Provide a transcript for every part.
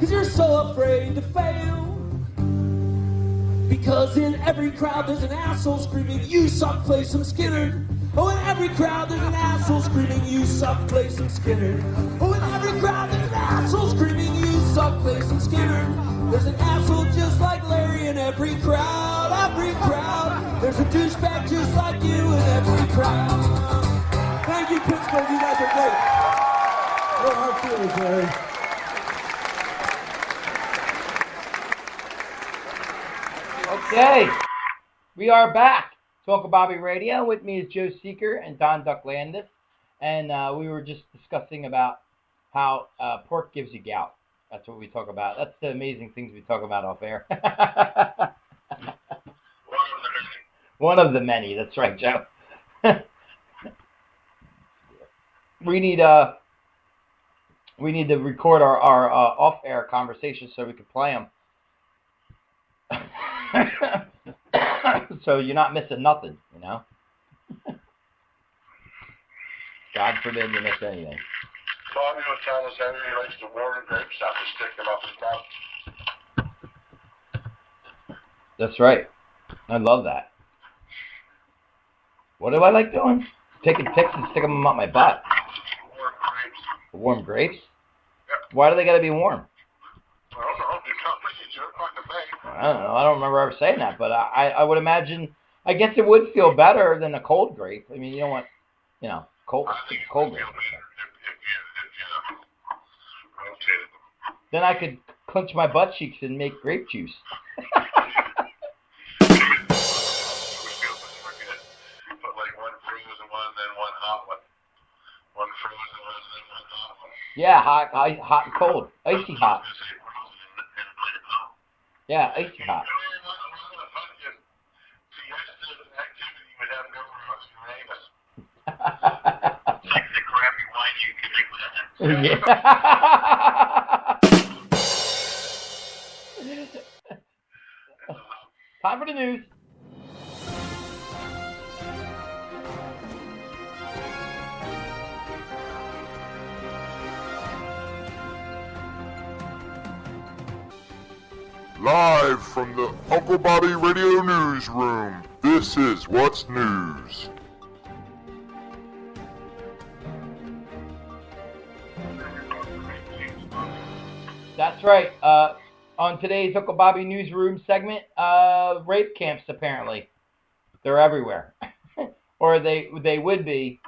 'cause you're so afraid to fail. Because in every crowd there's an asshole screaming, you suck, play some Skinner. Oh, in every crowd there's an asshole screaming, you suck, play some Skinner. Oh, in every crowd there's an asshole screaming, you suck, play some Skinner. There's an asshole just like Larry in every crowd, every crowd. There's a douchebag just like you in every crowd. Thank you, Pittsburgh, you guys are great. No hard feelings, Larry. Okay, we are back. Talk of Bobby Radio. With me is Joe Seeker and Don Ducklandis, and we were just discussing about how pork gives you gout. That's what we talk about. That's the amazing things we talk about off air. One of the many. That's right, Joe. We need to record our off-air conversations so we can play them. So you're not missing nothing, you know? God forbid you miss anything. Bobby was telling us how he likes to water grapes after sticking them up his mouth. That's right. I love that. What do I like doing? Taking picks and sticking them up my butt. Warm grapes. Warm grapes? Yep. Why do they got to be warm? I don't know. You can't make it jerk like a bag. I don't know. I don't remember ever saying that, but I would imagine. I guess it would feel better than a cold grape. I mean, you don't want, cold. I think cold it would grape. feel better if you rotated them. Then I could clench my butt cheeks and make grape juice. It would feel better if you put like one frozen one, then one hot one. One frozen one, then one hot one. Yeah, hot and cold, icy hot. Yeah, icy hot. Like the crappy wine you can drink with that. Time for the news. Live from the Uncle Bobby Radio Newsroom, this is What's News. That's right. On today's Uncle Bobby Newsroom segment, rape camps apparently. They're everywhere. Or they would be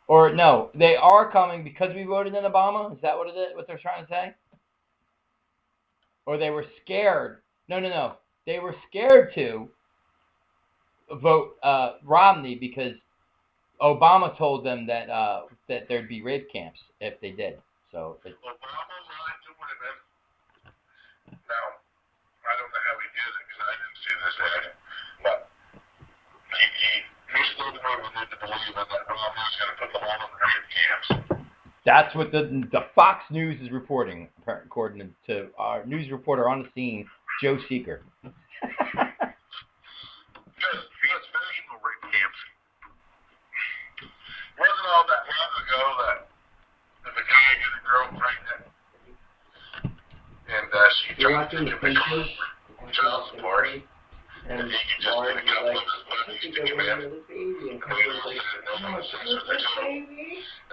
or no, they are coming because we voted in Obama. Is that what they're trying to say? Or they were scared. No. They were scared to vote Romney because Obama told them that there'd be rape camps if they did. So Obama lied to women. Now, I don't know how he did it because I didn't see this ad, but he still wanted to believe that Romney was going to put them all in rape camps. that's what the Fox News is reporting, according to our news reporter on the scene, Joe Seeker. Let's finish the rape camps. Wasn't all that long ago that if a guy got a girl pregnant and she tried to give the child support, and he could just get a couple of his buddies to come in, and they said no nonsense with their child.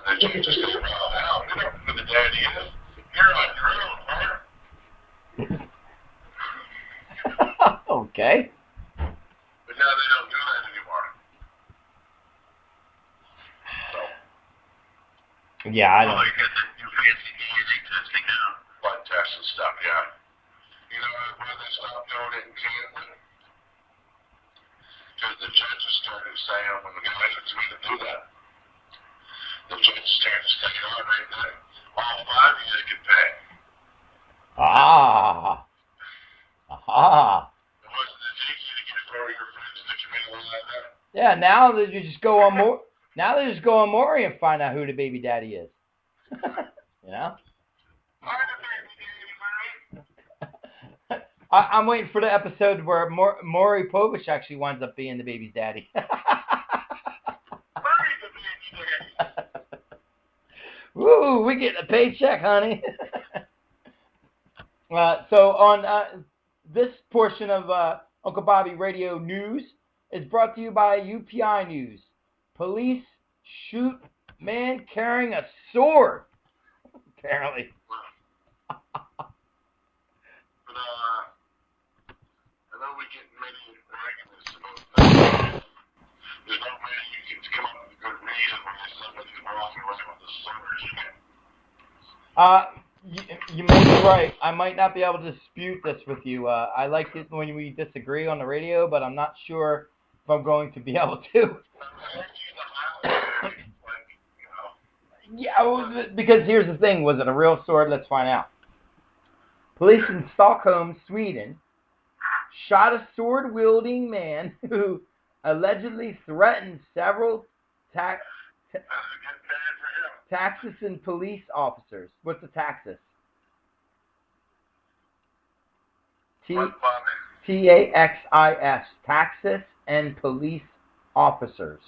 And the judge just said, well, hell, we don't know who the daddy is. You're on your own, huh? Okay. But now they don't do that anymore. So. Yeah, I don't. Well, you got that new fancy DNA testing now. Blood tests and stuff, yeah. You know why they stopped doing it in Canada? Because the judges started saying when the guys are going to do that, the judges started saying, all right, then, all five of you can pay. Aha. It wasn't as easy to get four of your friends to commit one like that. Yeah, now they just go on more. Now they just go on Maury and find out who the baby daddy is. You know? I'm waiting for the episode where Maury Povich actually winds up being the baby's daddy. Woo, we get a paycheck, honey. So on this portion of Uncle Bobby Radio News is brought to you by UPI News. Police shoot man carrying a sword. Apparently. But I know we get many arguments about that. There's no way you can come up with a good reason why somebody's walking around with a sword. You may be right. I might not be able to dispute this with you. I like it when we disagree on the radio, but I'm not sure if I'm going to be able to. Yeah, well, because here's the thing. Was it a real sword? Let's find out. Police in Stockholm, Sweden, shot a sword-wielding man who allegedly threatened several taxis and police officers. What's a taxis? T-A-X-I-S. Taxis and police officers.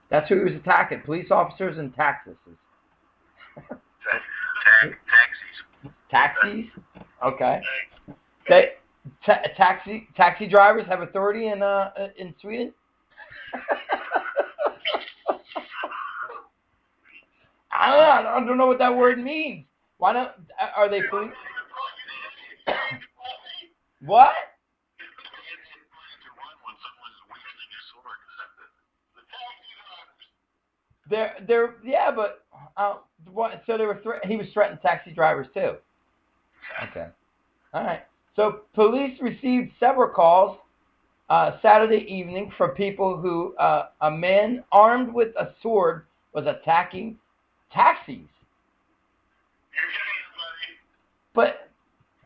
That's who he was attacking. Police officers and taxis. Taxis? Okay. Taxi drivers have authority in Sweden? I don't know what that word means. Why don't? Are they police? What? Yeah, but so they were he was threatening taxi drivers too. Okay, all right. So police received several calls Saturday evening from people who a man armed with a sword was attacking taxis. But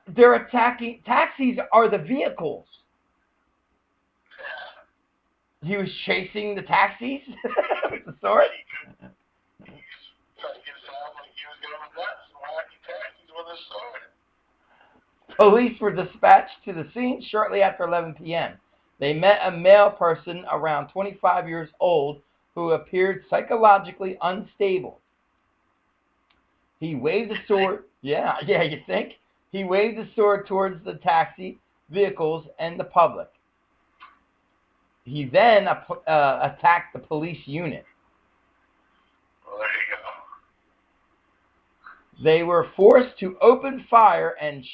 they're attacking taxis are the vehicles. He was chasing the taxis with the sword. Police were dispatched to the scene shortly after 11 p.m. They met a male person around 25 years old who appeared psychologically unstable. He waved the sword. Yeah, you think? He waved the sword towards the taxi vehicles and the public. He then attacked the police unit. Well, there you go. They were forced to open fire and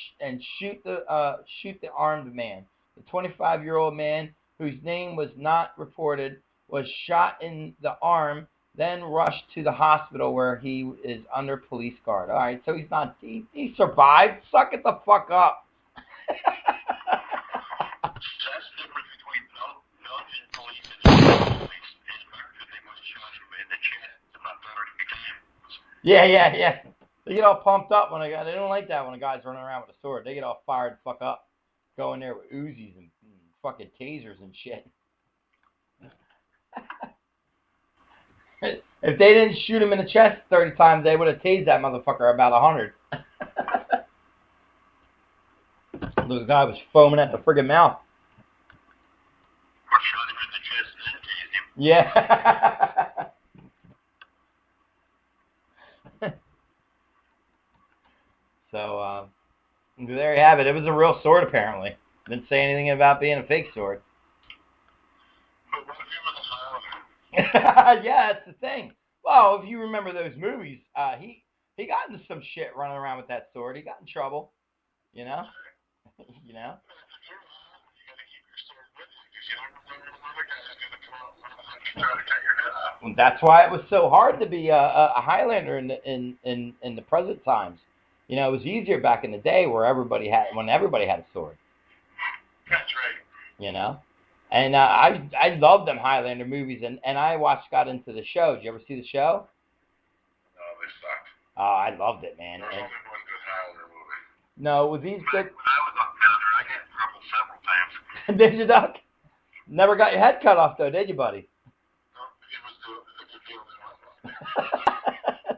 shoot the armed man. The 25-year-old man, whose name was not reported, was shot in the arm, then rushed to the hospital where he is under police guard. All right, so he survived. Suck it the fuck up. That's the difference between Belgian police and Swedish police. In America, they might have shot him in the chest about 30 times. Yeah. They get all pumped up when they don't like that when a guy's running around with a sword. They get all fired the fuck up. Go in there with Uzis and fucking tasers and shit. If they didn't shoot him in the chest 30 times, they would have tased that motherfucker about 100. The guy was foaming at the friggin' mouth. Or shot him in the chest and then tased him. Yeah. So, there you have it. It was a real sword, apparently. Didn't say anything about being a fake sword. But what if he was a Highlander? Yeah, that's the thing. Well, if you remember those movies, he got into some shit running around with that sword. He got in trouble, you know? You know? That's why it was so hard to be a Highlander in the present times. You know, it was easier back in the day when everybody had a sword. That's right. You know, and I love them Highlander movies, and I got into the show. Did you ever see the show? No, they sucked. Oh, I loved it, man. There's only one good Highlander movie. No, with these good. When I was on Highlander, I got in trouble several times. Did you, Doc? Never got your head cut off, though, did you, buddy? No, it was the deal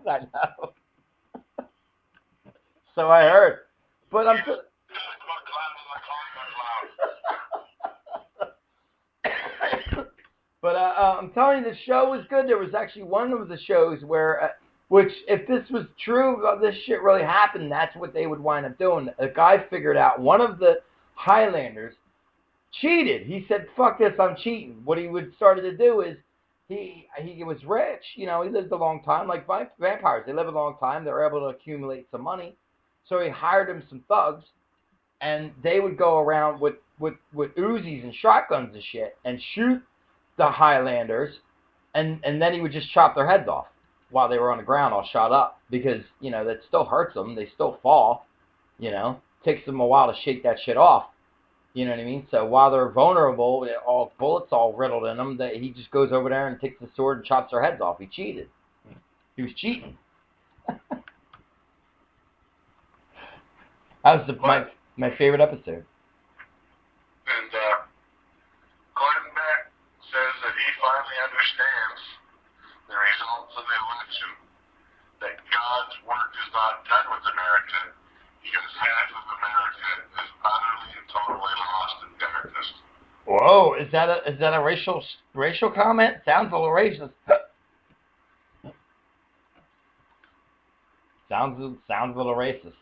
that I know. So I heard. But I'm still... But I'm telling you, the show was good. There was actually one of the shows where, which if this was true, this shit really happened, that's what they would wind up doing. A guy figured out one of the Highlanders cheated. He said, fuck this, I'm cheating. What he would started to do is, he was rich. You know, he lived a long time. Like vampires, they live a long time. They're able to accumulate some money. So he hired him some thugs, and they would go around with Uzis and shotguns and shit and shoot the Highlanders, and then he would just chop their heads off while they were on the ground all shot up, because, you know, that still hurts them. They still fall, you know. Takes them a while to shake that shit off. You know what I mean? So while they're vulnerable, all bullets all riddled in them, he just goes over there and takes the sword and chops their heads off. He cheated. He was cheating. That was my favorite episode. And Gordon Beck says that he finally understands the results of the election, that God's work is not done with America, because half of America is utterly and totally lost in darkness. Whoa, is that a racial comment? Sounds a little racist. Sounds a little racist.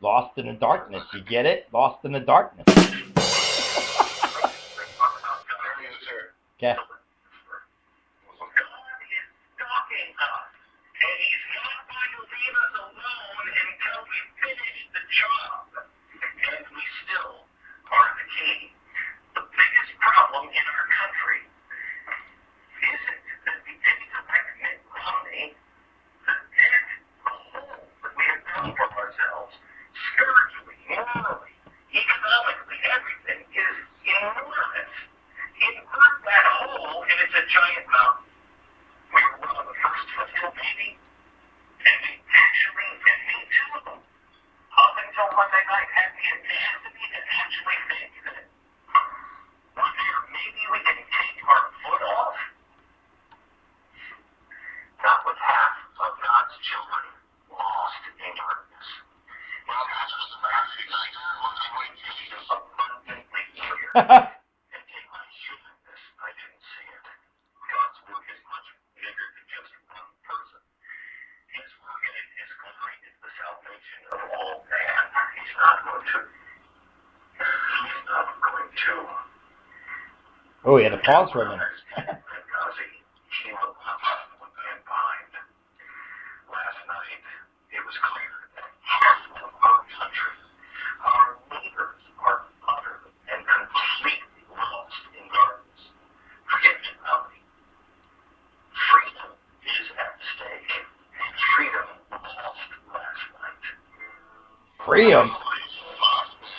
Lost in the darkness. You get it? Lost in the darkness. Okay. Oh, he had to pause for a minute.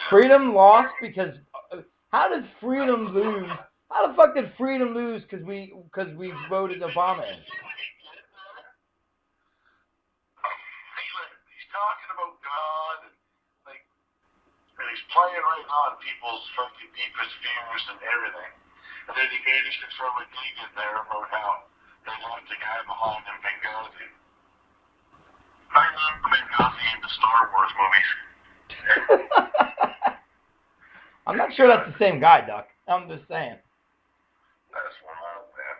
Freedom lost because how did freedom lose? How the fuck did freedom lose because we voted Obama in? He's talking about God and he's playing right on people's fucking deepest fears and everything. And then he managed to throw a dig in there about how they left the guy behind in Benghazi. I love Benghazi in the Star Wars movies. I'm not sure that's the same guy, Duck. I'm just saying. That's wild, man.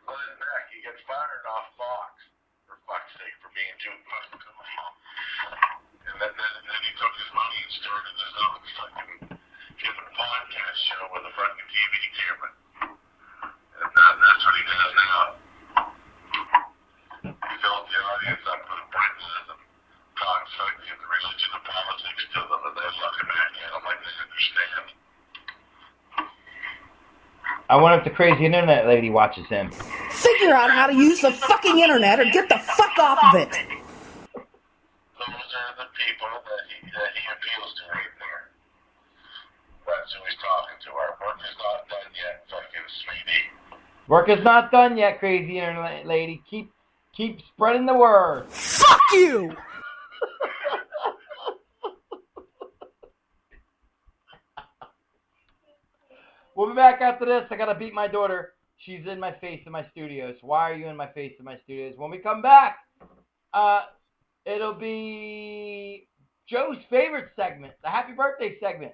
Glenn Beck, he gets fired off Fox, for fuck's sake, for being too fucking cool. And then he took his money and started his own fucking podcast show with a fucking TV camera. And that's what he does now. He fills the audience up with bridges and talks fucking the religion and politics to them, and they look back at him like they understand. I wonder if the crazy internet lady watches him. Figure out how to use the fucking internet or get the fuck off of it. Those are the people that he appeals to right there. That's who he's talking to. Our work is not done yet, fucking sweetie. Work is not done yet, crazy internet lady. Keep spreading the word. Fuck you! We'll be back after this. I gotta beat my daughter. She's in my face in my studios. Why are you in my face in my studios? When we come back, it'll be Joe's favorite segment, the happy birthday segment.